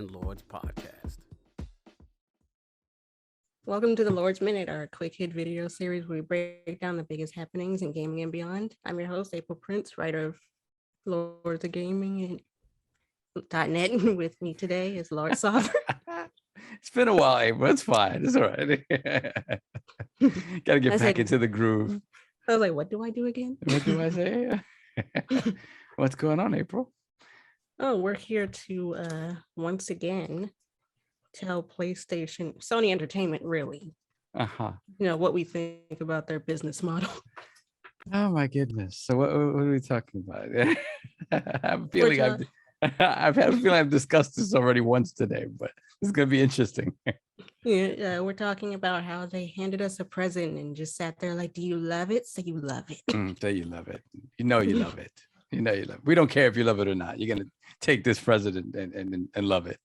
and Lords podcast. Welcome to the Lord's Minute, our quick hit video series where we break down the biggest happenings in gaming and beyond. I'm your host, April Prince, writer of Lords of Gaming and .net. With me today is Lord Sovereign. It's been a while, April. It's fine. It's all right. Got to get back into the groove. I was like, what do I do again? What do I say? What's going on, April? Oh, we're here to once again tell PlayStation, Sony Entertainment, really, what we think about their business model. Oh my goodness! So what are we talking about? I've had a feeling I've discussed this already once today, but it's gonna be interesting. We're talking about how they handed us a present and just sat there like, "Do you love it? Say you love it. Say you love it. You know you love it. You know you love it. We don't care if you love it or not. You're gonna take this present and love it."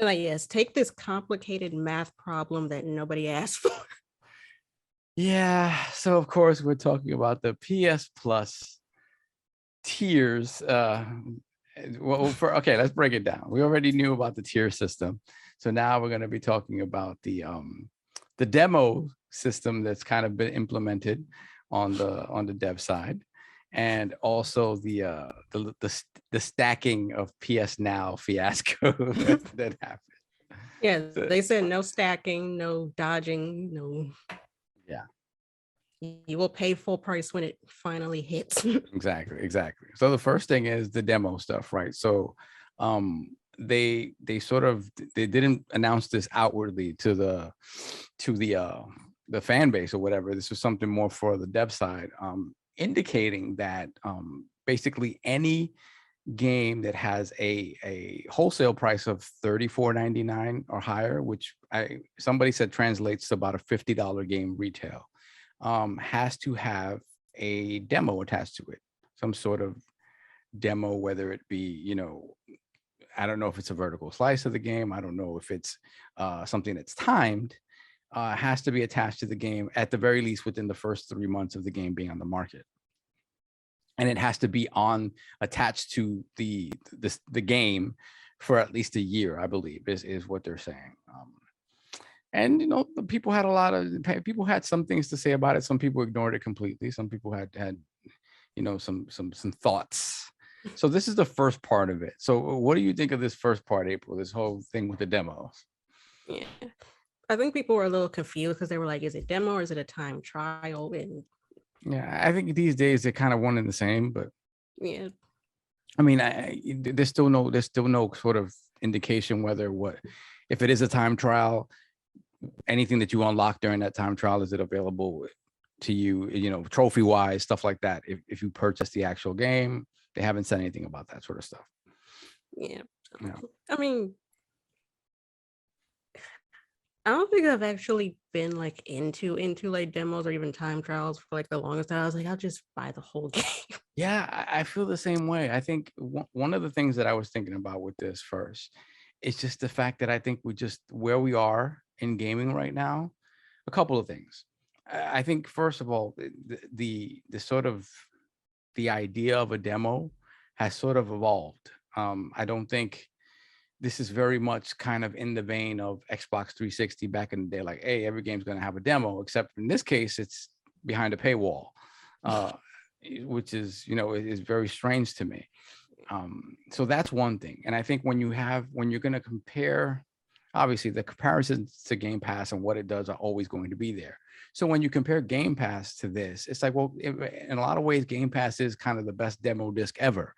Like, yes, take this complicated math problem that nobody asked for. Yeah. So of course we're talking about the PS Plus tiers. Let's break it down. We already knew about the tier system, so now we're going to be talking about the demo system that's kind of been implemented on the dev side, and also the stacking of PS Now fiasco that happened. Yeah, they said no stacking, no dodging, no. Yeah. You will pay full price when it finally hits. Exactly. So the first thing is the demo stuff, right? So they didn't announce this outwardly to the fan base or whatever. This was something more for the dev side, indicating that basically any game that has a wholesale price of $34.99 or higher, which somebody said translates to about a $50 game retail, has to have a demo attached to it, some sort of demo, whether it be, I don't know if it's a vertical slice of the game. I don't know if it's something that's timed, has to be attached to the game at the very least within the first 3 months of the game being on the market. And it has to be attached to the game for at least a year, I believe, is what they're saying. And the people had some things to say about it. Some people ignored it completely. Some people had some thoughts. So this is the first part of it. So what do you think of this first part, April? This whole thing with the demos? Yeah, I think people were a little confused because they were like, "Is it demo or is it a time trial?" And yeah, I think these days they're kind of one and the same. But yeah, I mean, there's still no sort of indication if it is a time trial. Anything that you unlock during that time trial, is it available to you, trophy wise, stuff like that? If you purchase the actual game, they haven't said anything about that sort of stuff. Yeah. I mean, I don't think I've actually been like into like demos or even time trials for like the longest time. I was like, I'll just buy the whole game. Yeah, I feel the same way. I think one of the things that I was thinking about with this first is just the fact that I think where we are in gaming right now, a couple of things. I think first of all, the sort of the idea of a demo has sort of evolved. I don't think this is very much kind of in the vein of Xbox 360 back in the day, like, hey, every game's going to have a demo, except in this case, it's behind a paywall, which is, is very strange to me. So that's one thing. And I think when you're going to compare, obviously the comparisons to Game Pass and what it does are always going to be there. So when you compare Game Pass to this, it's like, well, in a lot of ways, Game Pass is kind of the best demo disc ever,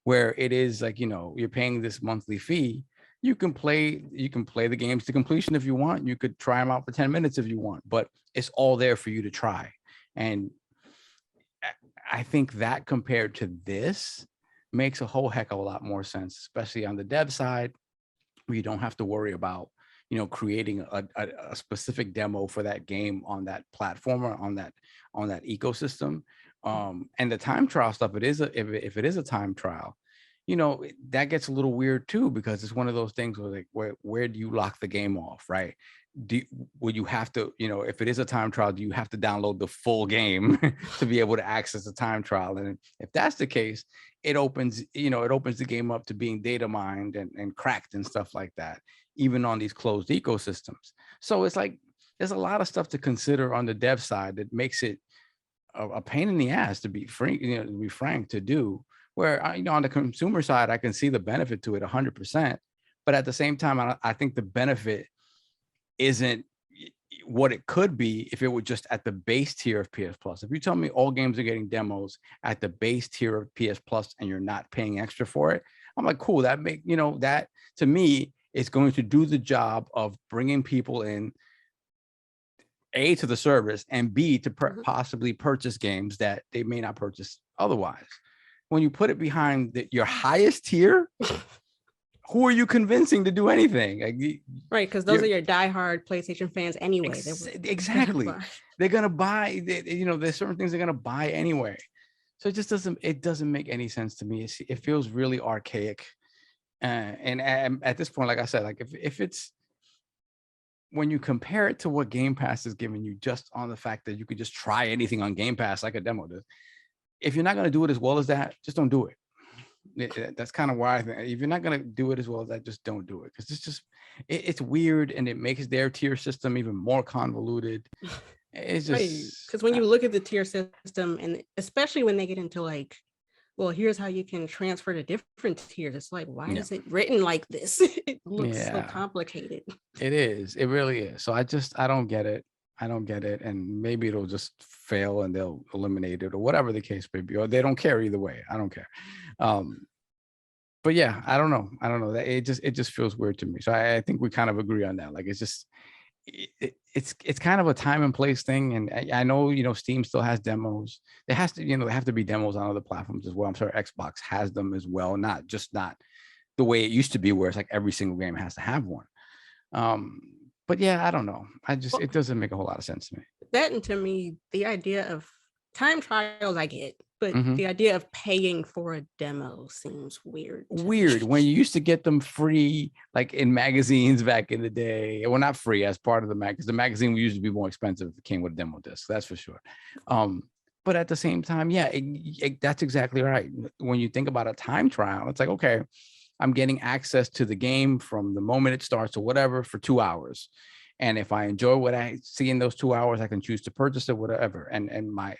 where it is like, you're paying this monthly fee. You can play the games to completion if you want. You could try them out for 10 minutes if you want, but it's all there for you to try. And I think that compared to this makes a whole heck of a lot more sense, especially on the dev side, where you don't have to worry about, creating a specific demo for that game on that platform or on that ecosystem. And the time trial stuff, if it is a time trial, that gets a little weird too, because it's one of those things where like, where do you lock the game off, right? would you have to, if it is a time trial, do you have to download the full game to be able to access the time trial? And if that's the case, it opens the game up to being data mined and cracked and stuff like that, even on these closed ecosystems. So it's like there's a lot of stuff to consider on the dev side that makes it a pain in the ass, to be frank, to do. Where on the consumer side, I can see the benefit to it 100%, but at the same time, I think the benefit isn't what it could be if it were just at the base tier of PS Plus. If you tell me all games are getting demos at the base tier of PS Plus and you're not paying extra for it, I'm like, cool. That that to me is going to do the job of bringing people in, A, to the service, and B, to possibly purchase games that they may not purchase otherwise. When you put it behind your highest tier, who are you convincing to do anything? Right, because those are your diehard PlayStation fans anyway. Exactly. They're gonna buy. There's certain things they're gonna buy anyway. So it doesn't make any sense to me. It feels really archaic. And at this point, like I said, like if it's, when you compare it to what Game Pass is giving you, just on the fact that you could just try anything on Game Pass like a demo does, if you're not going to do it as well as that, just don't do it. That's kind of why I think if you're not going to do it as well as that, just don't do it, because it's weird, and it makes their tier system even more convoluted. It's just because when you look at the tier system, and especially when they get into like, well, here's how you can transfer to different tiers. It's like, why is it written like this? It looks so complicated. It is. It really is. So I don't get it. I don't get it. And maybe it'll just fail and they'll eliminate it, or whatever the case may be, or they don't care either way. I don't care. But yeah, I don't know. It just feels weird to me. So I think we kind of agree on that. Like, it's just, it's kind of a time and place thing. And I know, Steam still has demos. There has to, there have to be demos on other platforms as well. I'm sure Xbox has them as well. Not the way it used to be, where it's like every single game has to have one. But yeah, I don't know. It doesn't make a whole lot of sense to me. That, and to me, the idea of time trials, I get, but the idea of paying for a demo seems weird. When you used to get them free, like in magazines back in the day. Well, not free, as part of the magazine. The magazine would usually be more expensive if it came with a demo disc. That's for sure. But at the same time, yeah, that's exactly right. When you think about a time trial, it's like, okay, I'm getting access to the game from the moment it starts or whatever for 2 hours. And if I enjoy what I see in those 2 hours, I can choose to purchase it, whatever. And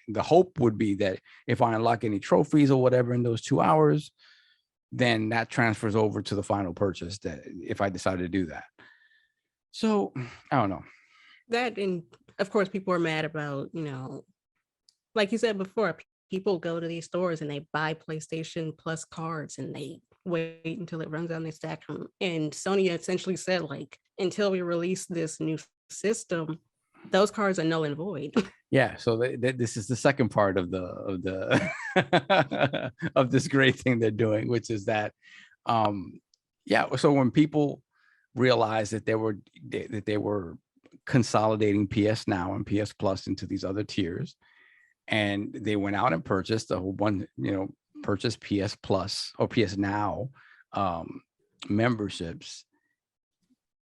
the hope would be that if I unlock any trophies or whatever in those 2 hours, then that transfers over to the final purchase, that if I decide to do that. So I don't know. That, and of course, people are mad about, like you said before, people go to these stores and they buy PlayStation Plus cards and they wait until it runs down their stack. And Sony essentially said, like, until we release this new system, those cards are null and void. Yeah, so this is the second part of the of this great thing they're doing, which is that, so when people realized that they were consolidating PS Now and PS Plus into these other tiers, and they went out and purchased a whole bunch, purchased PS Plus or PS Now memberships,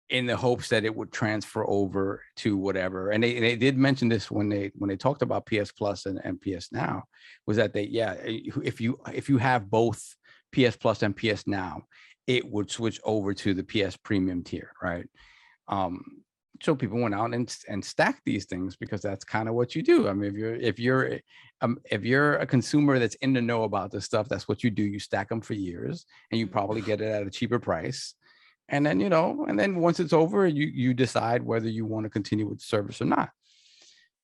in the hopes that it would transfer over to whatever. And they did mention this when they talked about PS Plus and PS Now, was that if you have both PS Plus and PS Now, it would switch over to the PS Premium tier, right? So people went out and stacked these things, because that's kind of what you do. I mean, if you're a consumer that's in the know about this stuff, that's what you do. You stack them for years, and you probably get it at a cheaper price. And then, and then once it's over, you decide whether you want to continue with the service or not.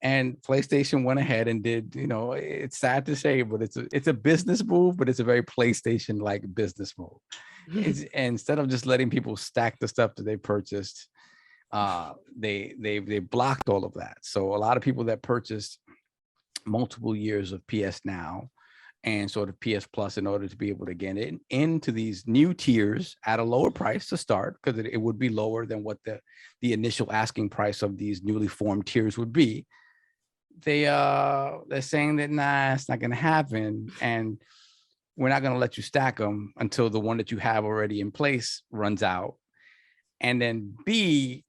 And PlayStation went ahead and did, it's sad to say, but it's a business move, but it's a very PlayStation-like business move. Instead of just letting people stack the stuff that they purchased, they blocked all of that. So a lot of people that purchased multiple years of PS Now and sort of PS Plus, in order to be able to get into these new tiers at a lower price to start, because it would be lower than what the initial asking price of these newly formed tiers would be. They're saying that, nah, it's not going to happen, and we're not going to let you stack them until the one that you have already in place runs out. And then B,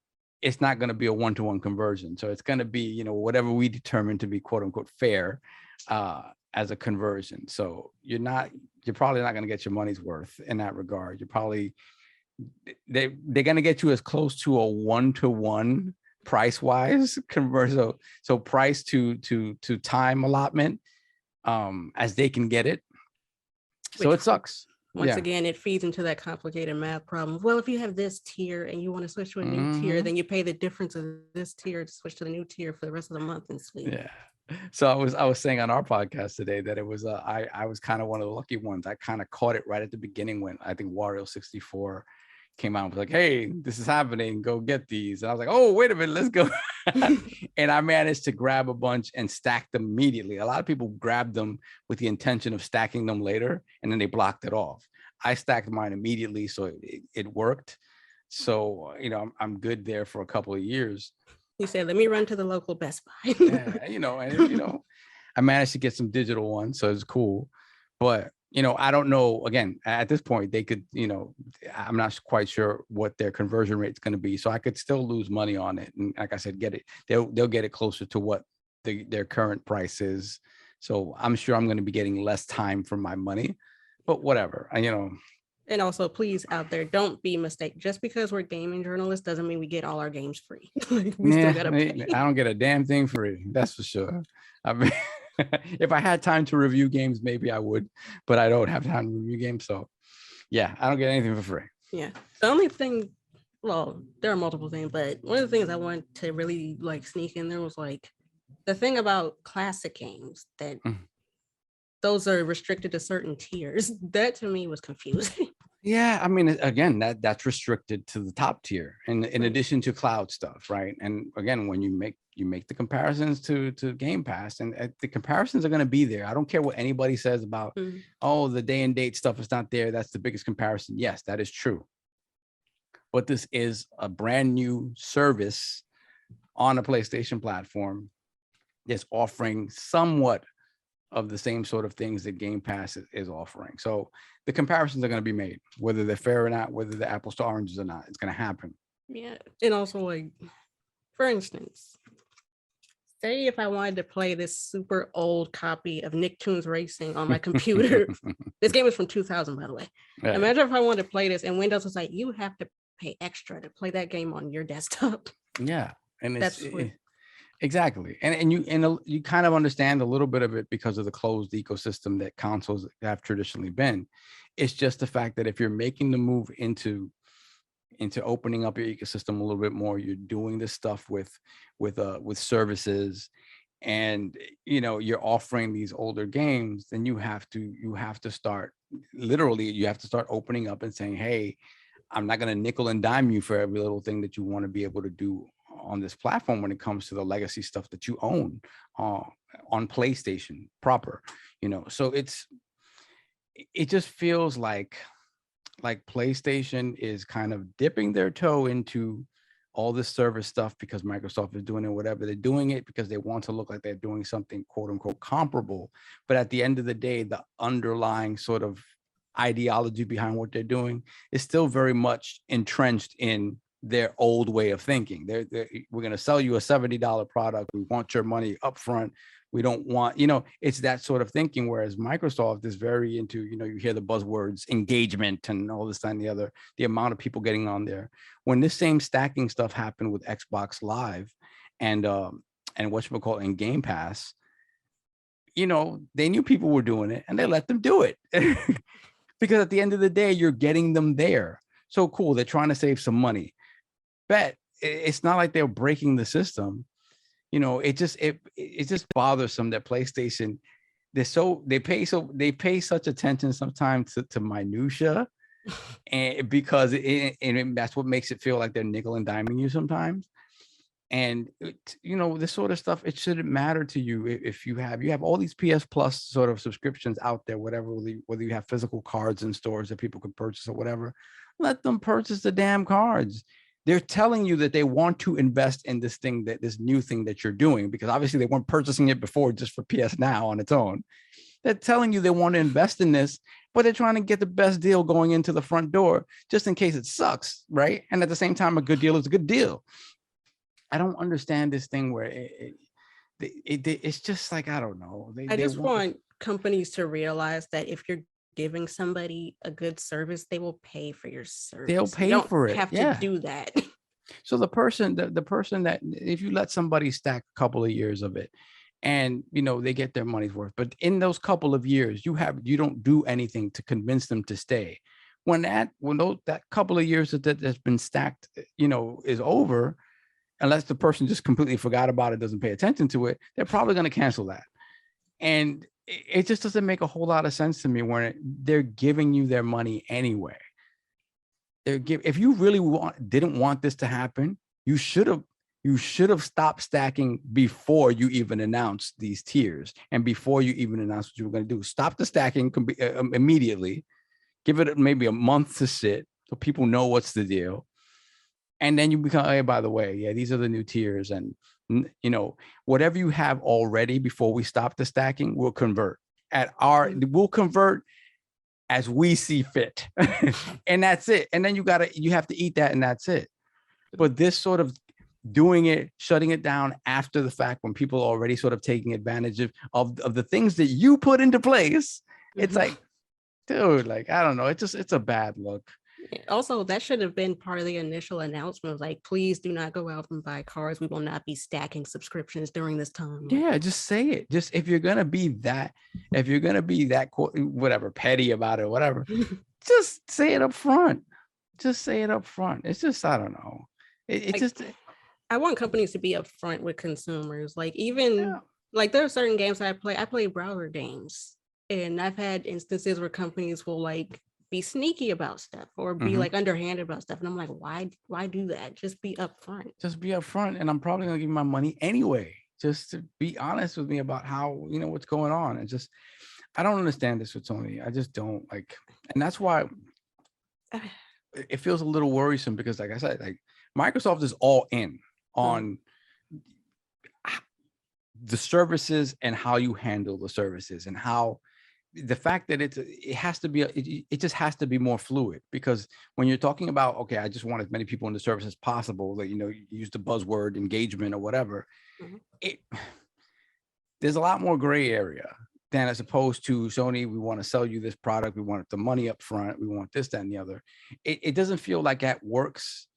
it's not going to be a one-to-one conversion. So it's going to be, whatever we determine to be quote unquote fair as a conversion. So you're probably not going to get your money's worth in that regard. You're probably, they're going to get you as close to a one-to-one price wise conversion. So price to time allotment as they can get it. So it sucks. Once again, it feeds into that complicated math problem. Well, if you have this tier and you want to switch to a new tier, then you pay the difference of this tier to switch to the new tier for the rest of the month and sweet. Yeah. So I was saying on our podcast today that it was I was kind of one of the lucky ones. I kind of caught it right at the beginning when I think Wario 64 came out and was like, hey, this is happening, go get these. And I was like, oh, wait a minute, let's go. And I managed to grab a bunch and stack them immediately. A lot of people grabbed them with the intention of stacking them later, and then they blocked it off. I stacked mine immediately, so it worked. So, I'm good there for a couple of years. You said, let me run to the local Best Buy. Yeah, I managed to get some digital ones, so it's cool. But I don't know, again, at this point, they could, I'm not quite sure what their conversion rate is going to be. So I could still lose money on it. And like I said, they'll get it closer to what their current price is. So I'm sure I'm going to be getting less time for my money, but whatever, And also, please, out there, don't be mistaken. Just because we're gaming journalists doesn't mean we get all our games free. We still gotta pay. I don't get a damn thing free. That's for sure. I mean, if I had time to review games, maybe I would, but I don't have time to review games. So yeah, I don't get anything for free. Yeah. The only thing, well, there are multiple things, but one of the things I wanted to really sneak in there was the thing about classic games that those are restricted to certain tiers. That to me was confusing. Yeah, I mean, again, that's restricted to the top tier, and in addition to cloud stuff, right? And again, when you make the comparisons to Game Pass, and the comparisons are going to be there. I don't care what anybody says about, oh, the day and date stuff is not there. That's the biggest comparison. Yes, that is true. But this is a brand new service on a PlayStation platform that's offering somewhat of the same sort of things that Game Pass is offering. So the comparisons are going to be made, whether they're fair or not, whether they're apples to oranges or not. It's going to happen. Yeah. And also, for instance, say if I wanted to play this super old copy of Nicktoons Racing on my computer. This game is from 2000, by the way. Right. Imagine if I wanted to play this and Windows was like, you have to pay extra to play that game on your desktop. Yeah. And exactly. And you kind of understand a little bit of it because of the closed ecosystem that consoles have traditionally been. It's just the fact that if you're making the move into opening up your ecosystem a little bit more, you're doing this stuff with services, and you're offering these older games, then you have to start opening up and saying, hey, I'm not going to nickel and dime you for every little thing that you want to be able to do on this platform when it comes to the legacy stuff that you own on PlayStation proper. So it just feels like PlayStation is kind of dipping their toe into all this service stuff because Microsoft is doing it, whatever. They're doing it because they want to look like they're doing something quote unquote comparable. But at the end of the day, the underlying sort of ideology behind what they're doing is still very much entrenched in their old way of thinking. We're going to sell you a $70 product. We want your money up front. We don't want, it's that sort of thinking. Whereas Microsoft is very into, you hear the buzzwords engagement and all this and the other, the amount of people getting on there. When this same stacking stuff happened with Xbox Live and whatchamacallit in Game Pass, they knew people were doing it and they let them do it. Because at the end of the day, you're getting them there. So cool. They're trying to save some money. Bet it's not like they're breaking the system. It's just bothersome that PlayStation, they pay such attention sometimes to minutia, and because that's what makes it feel like they're nickel and diming you sometimes. And this sort of stuff, it shouldn't matter to you if you have all these PS Plus sort of subscriptions out there, whether you have physical cards in stores that people can purchase or whatever. Let them purchase the damn cards. They're telling you that they want to invest in this new thing that you're doing, because obviously they weren't purchasing it before just for PS Now on its own. They're telling you they want to invest in this, but they're trying to get the best deal going into the front door just in case it sucks, right? And at the same time, a good deal is a good deal. I don't understand this thing where it's just like, I don't know. I They just want, want companies to realize that if you're giving somebody a good service, they will pay for your they'll service. You pay don't for it. have to Yeah. do that. So the person that, if you let somebody stack a couple of years of it, and they get their money's worth, but in those couple of years, you don't do anything to convince them to stay. When that couple of years that's been stacked, is over, unless the person just completely forgot about it, doesn't pay attention to it, they're probably going to cancel that. And it just doesn't make a whole lot of sense to me when they're giving you their money anyway. If you really didn't want this to happen, you should have stopped stacking before you even announced these tiers and before you even announced what you were going to do. Stop the stacking immediately. Give it maybe a month to sit so people know what's the deal. And then you become, hey, by the way, yeah, these are the new tiers. And, whatever you have already before we stop the stacking, we'll convert. We'll convert as we see fit. And that's it. And then you have to eat that, and that's it. But this sort of doing it, shutting it down after the fact, when people are already sort of taking advantage of the things that you put into place, it's like, dude, like, I don't know. It's a bad look. Also, that should have been part of the initial announcement. Like, please do not go out and buy cars. We will not be stacking subscriptions during this time. Yeah, just say it. Just if you're gonna be that whatever, petty about it, whatever, just say it up front. Just say it up front. It's just, I don't know. I want companies to be upfront with consumers. Like, even like there are certain games I play browser games, and I've had instances where companies will like be sneaky about stuff or be like underhanded about stuff, and I'm like, why do that? Just be upfront. Just be upfront, and I'm probably gonna give you my money anyway. Just to be honest with me about how, what's going on. And just, I don't understand this with Sony. I just don't like, and that's why it feels a little worrisome, because like I said, like Microsoft is all in on the services and how you handle the services, and how the fact that it just has to be more fluid. Because when you're talking about, okay, I just want as many people in the service as possible, that, you use the buzzword engagement or whatever, there's a lot more gray area than as opposed to Sony. We want to sell you this product. We want the money up front. We want this, that, and the other. It doesn't feel like that works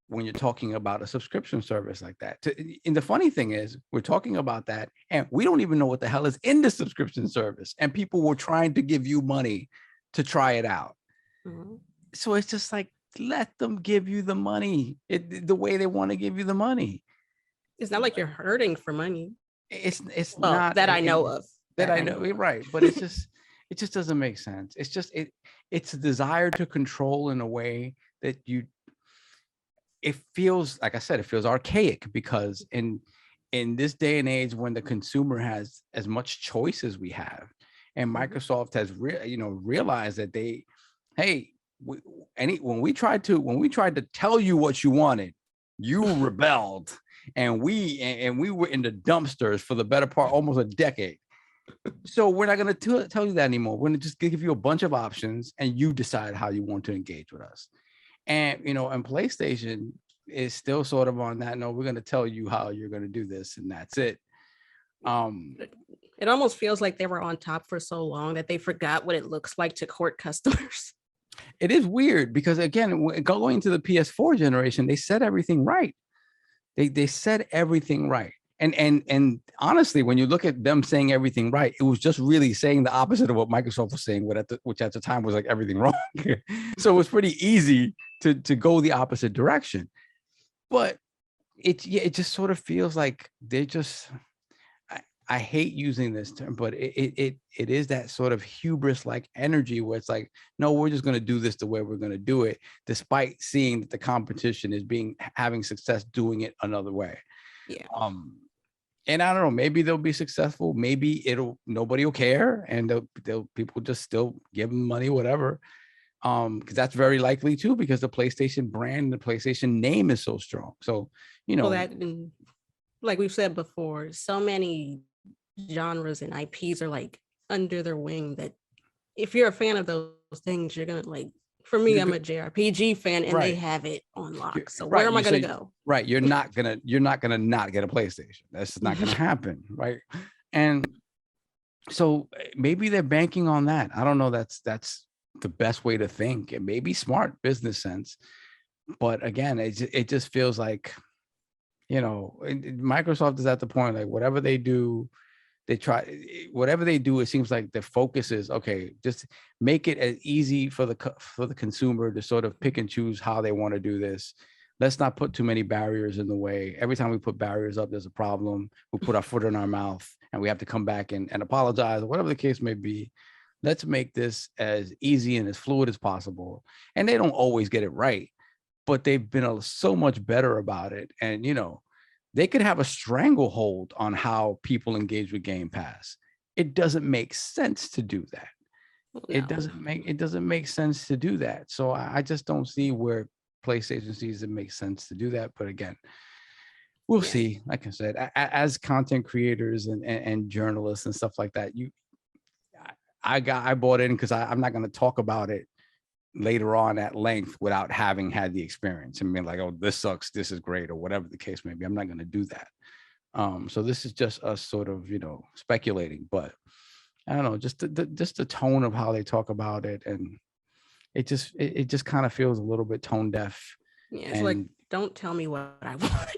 when you're talking about a subscription service like that. And the funny thing is, we're talking about that, and we don't even know what the hell is in the subscription service. And people were trying to give you money to try it out. So it's just like, let them give you the money the way they want to give you the money. It's not like you're hurting for money. It's not that I know of. That I know, right? But it just doesn't make sense. It's just it's a desire to control in a way that it feels, like I said, it feels archaic, because in this day and age, when the consumer has as much choice as we have, and Microsoft has realized that when we tried to tell you what you wanted, you rebelled, and we were in the dumpsters for the better part almost a decade. So we're not going to tell you that anymore. We're going to just give you a bunch of options, and you decide how you want to engage with us. And, and PlayStation is still sort of on that. No, we're going to tell you how you're going to do this, and that's it. It almost feels like they were on top for so long that they forgot what it looks like to court customers. It is weird, because again, going to the PS4 generation, they said everything right. They said everything right. And honestly, when you look at them saying everything right, it was just really saying the opposite of what Microsoft was saying, which at the time was like everything wrong. So it was pretty easy to go the opposite direction. But it just sort of feels like they just, I hate using this term, but it is that sort of hubris-like energy where it's like, no, we're just going to do this the way we're going to do it, despite seeing that the competition is having success doing it another way. Yeah. And I don't know, maybe they'll be successful. Maybe nobody will care, and people just still give them money, whatever. Because that's very likely too, because the PlayStation brand, the PlayStation name is so strong. So, that, like we've said before, so many genres and IPs are like under their wing that if you're a fan of those things, you're gonna like For me, You're I'm go- a JRPG fan, and they right. have it on lock. So where Right. am I You gonna say go? right. You're not gonna not get a PlayStation. That's just not gonna happen. Right. And so maybe they're banking on that. I don't know. That's the best way to think. It may be smart business sense, but again, it just feels like, Microsoft is at the point like whatever they do, they try whatever they do. It seems like the focus is okay. Just make it as easy for the consumer to sort of pick and choose how they want to do this. Let's not put too many barriers in the way. Every time we put barriers up, there's a problem. We put our foot in our mouth and we have to come back and apologize, or whatever the case may be. Let's make this as easy and as fluid as possible. And they don't always get it right, but they've been so much better about it. And, they could have a stranglehold on how people engage with Game Pass. It doesn't make sense to do that. It No. doesn't make sense to do that. So I just don't see where PlayStation sees it makes sense to do that. But again, we'll Yeah. see. Like I said, as content creators and journalists and stuff like that, I bought in because I'm not going to talk about it later on at length without having had the experience and being like, oh, this sucks, this is great, or whatever the case may be. I'm not going to do that. So this is just us sort of, speculating, but I don't know, just the tone of how they talk about it. And it just kind of feels a little bit tone deaf. Yeah, it's like, don't tell me what I want.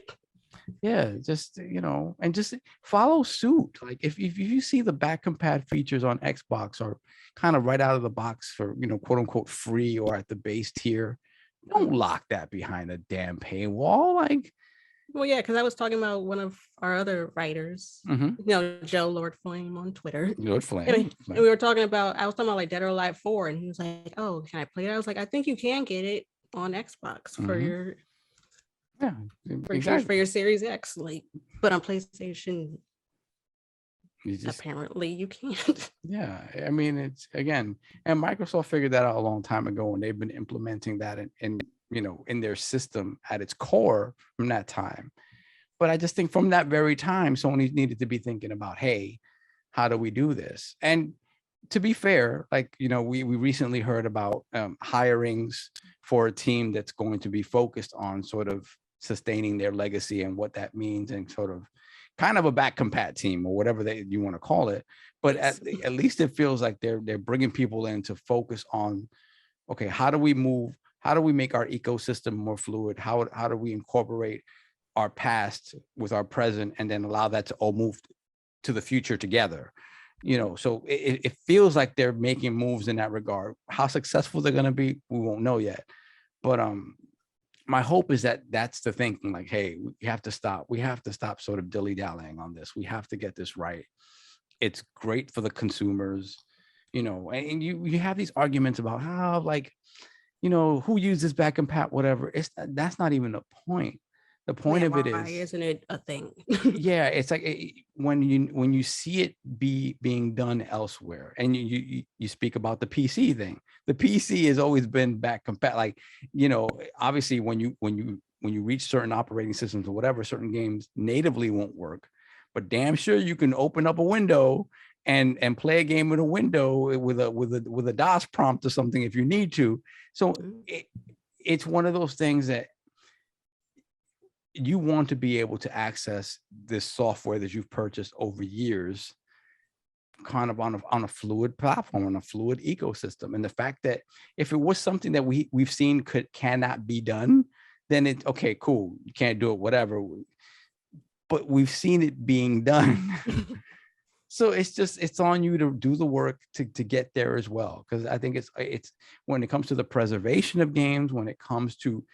Yeah, just, and just follow suit. Like if you see the back compat features on Xbox are kind of right out of the box for, quote unquote free or at the base tier, don't lock that behind a damn paywall. Like, well, yeah, because I was talking about one of our other writers, Joe Lord Flame on Twitter. Lord Flame. And we were talking about, I was talking about like Dead or Alive 4, and he was like, oh, can I play it? I was like, I think you can get it on Xbox for your for your Series X, like, but on PlayStation, apparently you can't. Yeah, I mean, it's again, and Microsoft figured that out a long time ago, and they've been implementing that in their system at its core from that time. But I just think from that very time, Sony needed to be thinking about, hey, how do we do this? And to be fair, like, we recently heard about hirings for a team that's going to be focused on sort of sustaining their legacy and what that means, and sort of kind of a back compat team or whatever you want to call it. But at least it feels like they're bringing people in to focus on, okay, how do we make our ecosystem more fluid? How do we incorporate our past with our present and then allow that to all move to the future together? So it feels like they're making moves in that regard. How successful they're going to be, we won't know yet. But my hope is that that's the thinking, like, hey, we have to stop sort of dilly-dallying on this. We have to get this right. It's great for the consumers, and you have these arguments about how, like, who uses back compat, whatever. That's not even the point. The point of it is, why isn't it a thing? yeah, it's like when you see it being done elsewhere, and you speak about the PC thing. The PC has always been back compat. Like, obviously when you reach certain operating systems or whatever, certain games natively won't work, but damn sure you can open up a window and play a game with a window with a DOS prompt or something if you need to. So it's one of those things that you want to be able to access this software that you've purchased over years kind of on a fluid platform, on a fluid ecosystem. And the fact that if it was something that we've seen cannot be done, then it's okay, cool, you can't do it, whatever. But we've seen it being done. So it's on you to do the work to get there as well. Because I think it's when it comes to the preservation of games, when it comes to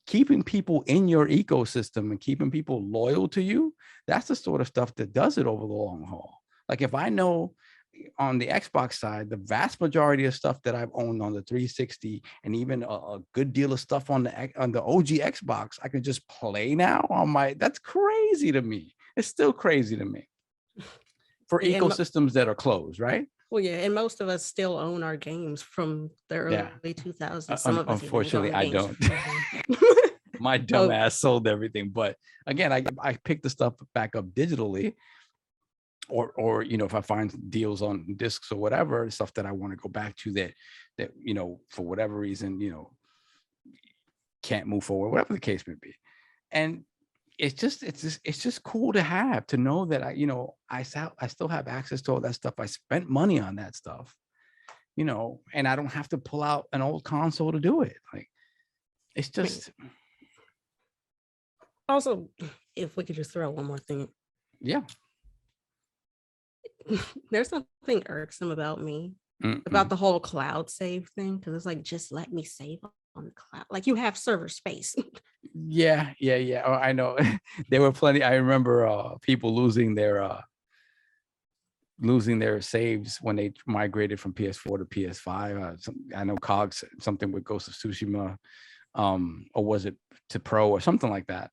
keeping people in your ecosystem and keeping people loyal to you, that's the sort of stuff that does it over the long haul. Like if I know on the Xbox side, the vast majority of stuff that I've owned on the 360 and even a good deal of stuff on the OG Xbox, I can just play now on that's crazy to me. It's still crazy to me. For ecosystems that are closed, right? Well, yeah, and most of us still own our games from the early 2000s. Some of us, unfortunately, I don't. My dumb ass sold everything. But again, I picked the stuff back up digitally. or if I find deals on discs or whatever, stuff that I want to go back to that for whatever reason, can't move forward, whatever the case may be. And it's just cool to know that I still have access to all that stuff. I spent money on that stuff, and I don't have to pull out an old console to do it. Like, it's just, also, if we could just throw one more thing, yeah. There's something irksome about me about the whole cloud save thing, because it's like, just let me save on the cloud. Like, you have server space. Yeah. Oh, I know. There were plenty. I remember people losing their saves when they migrated from PS4 to PS5. I know Cogs something with Ghost of Tsushima, or was it to Pro or something like that.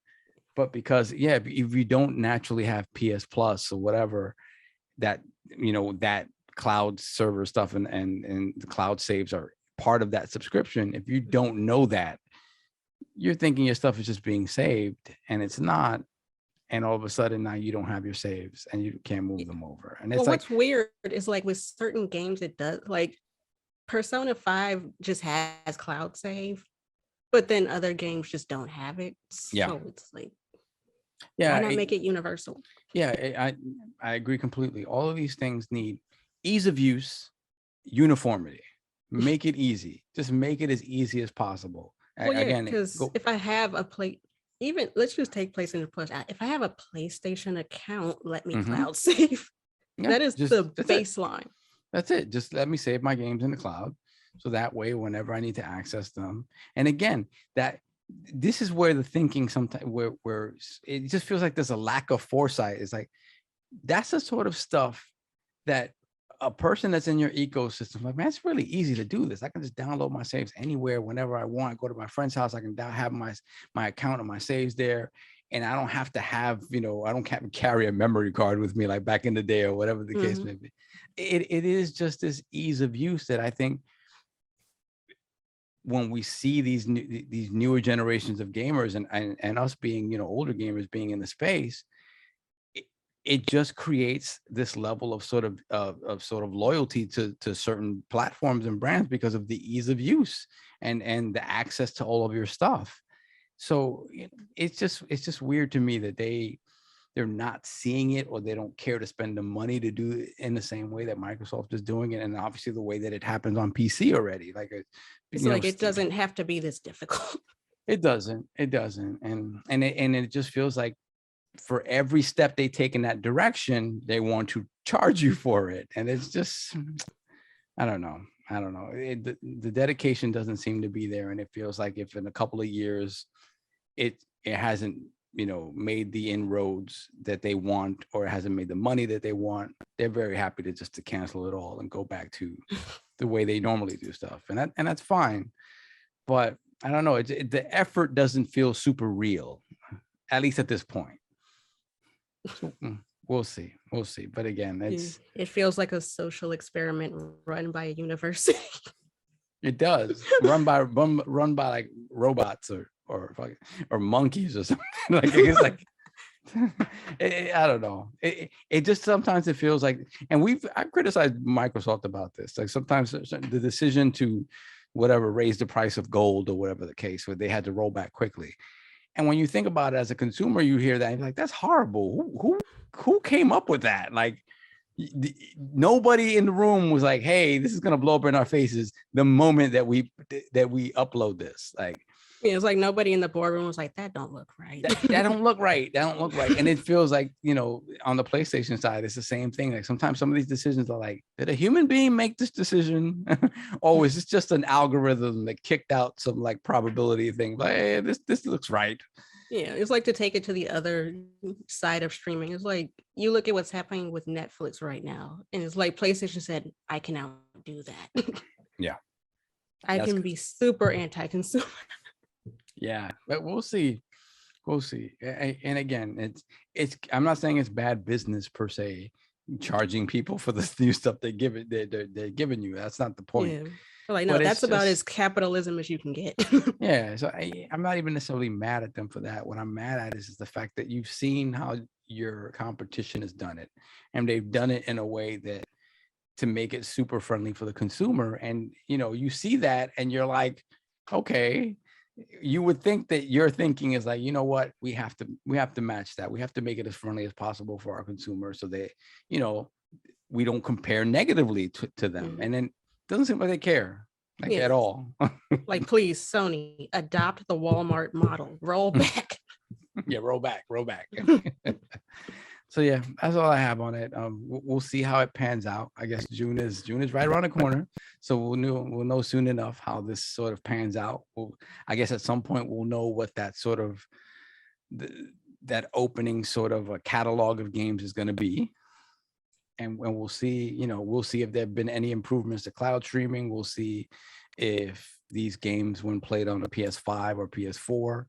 But because if you don't naturally have PS Plus or whatever, that that cloud server stuff and the cloud saves are part of that subscription. If you don't know that, you're thinking your stuff is just being saved, and it's not. And all of a sudden now you don't have your saves and you can't move them over. And it's what's weird is, like, with certain games it does, like Persona 5 just has cloud save, but then other games just don't have it. So it's like, why not make it universal? I agree completely. All of these things need ease of use, uniformity. Make it easy. Just make it as easy as possible. Well, again, because if I have a even let's just take PlayStation Plus. If I have a PlayStation account, let me cloud save. That is the baseline. That's it. Just let me save my games in the cloud, so that way whenever I need to access them. And again, this is where the thinking sometimes where it just feels like there's a lack of foresight. It's like, that's the sort of stuff that a person that's in your ecosystem, like, man, it's really easy to do this. I can just download my saves anywhere, whenever I want. Go to my friend's house, I can have my account and my saves there, and I don't have to have, I don't have to carry a memory card with me like back in the day or whatever the case may be. It is just this ease of use that I think, when we see these newer generations of gamers and us being, older gamers being in the space, it just creates this level of sort of loyalty to certain platforms and brands because of the ease of use and the access to all of your stuff. So it's just weird to me that they're not seeing it, or they don't care to spend the money to do it in the same way that Microsoft is doing it, and obviously the way that it happens on PC already. Like, it's like, it doesn't have to be this difficult. It doesn't, and it just feels like, for every step they take in that direction, they want to charge you for it. And it's just, I don't know. The dedication doesn't seem to be there. And it feels like, if in a couple of years, it hasn't, made the inroads that they want, or it hasn't made the money that they want, they're very happy to cancel it all and go back to the way they normally do stuff. And that's fine. But I don't know. The effort doesn't feel super real, at least at this point. So, we'll see. But again, it feels like a social experiment run by a university. It does. run by like robots or monkeys or something. Like, it's like, I don't know. It just, sometimes it feels like, and I've criticized Microsoft about this. Like, sometimes the decision to raise the price of gold or whatever the case, where they had to roll back quickly. And when you think about it as a consumer, you hear that and you're like, that's horrible. Who came up with that? Like, nobody in the room was like, hey, this is going to blow up in our faces the moment that we upload this. Like, it's like, nobody in the boardroom was like, that don't look right. That don't look right. And it feels like, on the PlayStation side, it's the same thing. Like, sometimes some of these decisions are like, did a human being make this decision? Or is this just an algorithm that kicked out some like probability thing? Like, hey, this looks right. Yeah, it's like, to take it to the other side of streaming. It's like, you look at what's happening with Netflix right now, and it's like, PlayStation said, I can now do that. Yeah. I can be super anti-consumer. Yeah, but we'll see. And again, it's I'm not saying it's bad business per se, charging people for the new stuff they're giving you. That's not the point. Like, no, But it's that's about just as capitalism as you can get. yeah. So I'm not even necessarily mad at them for that. What I'm mad at is the fact that you've seen how your competition has done it, and they've done it in a way that to make it super friendly for the consumer. And you see that, and you're like, okay. You would think that your thinking is like, you know what, we have to match that. We have to make it as friendly as possible for our consumers, so that we don't compare negatively to them. And then it doesn't seem like they care like at all. Like, please, Sony, adopt the Walmart model. Roll back. Yeah, roll back. So yeah, that's all I have on it. We'll see how it pans out. I guess June is right around the corner, so we'll know soon enough how this sort of pans out. I guess at some point we'll know what that sort of that opening sort of a catalog of games is going to be, and we'll see. We'll see if there have been any improvements to cloud streaming. We'll see if these games, when played on a PS5 or PS4,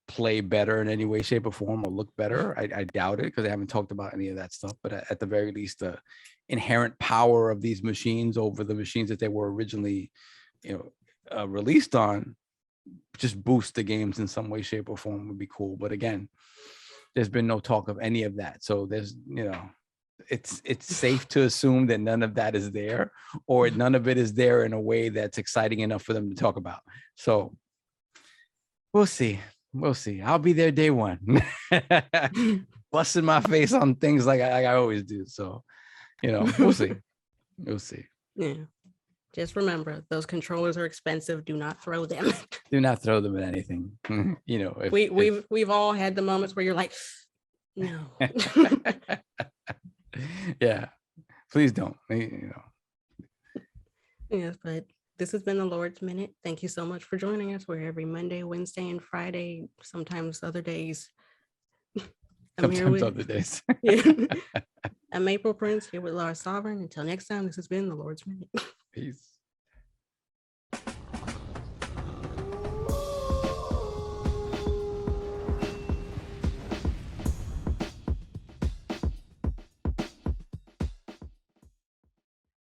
play better in any way, shape, or form, or look better. I doubt it, because they haven't talked about any of that stuff. But at the very least, the inherent power of these machines over the machines that they were originally, released on, just boost the games in some way, shape, or form would be cool. But again, there's been no talk of any of that. So there's, it's safe to assume that none of that is there, or none of it is there in a way that's exciting enough for them to talk about. So we'll see. I'll be there day one, busting my face on things like I always do. So, we'll see. Yeah. Just remember, those controllers are expensive. Do not throw them. Do not throw them at anything. We've all had the moments where you're like, no. Yeah. Please don't. Yes, but this has been the Lord's Minute. Thank you so much for joining us. We're every Monday, Wednesday, and Friday, sometimes other days. Other days. I'm April Prince, here with Lars Sovereign. Until next time, this has been the Lord's Minute. Peace.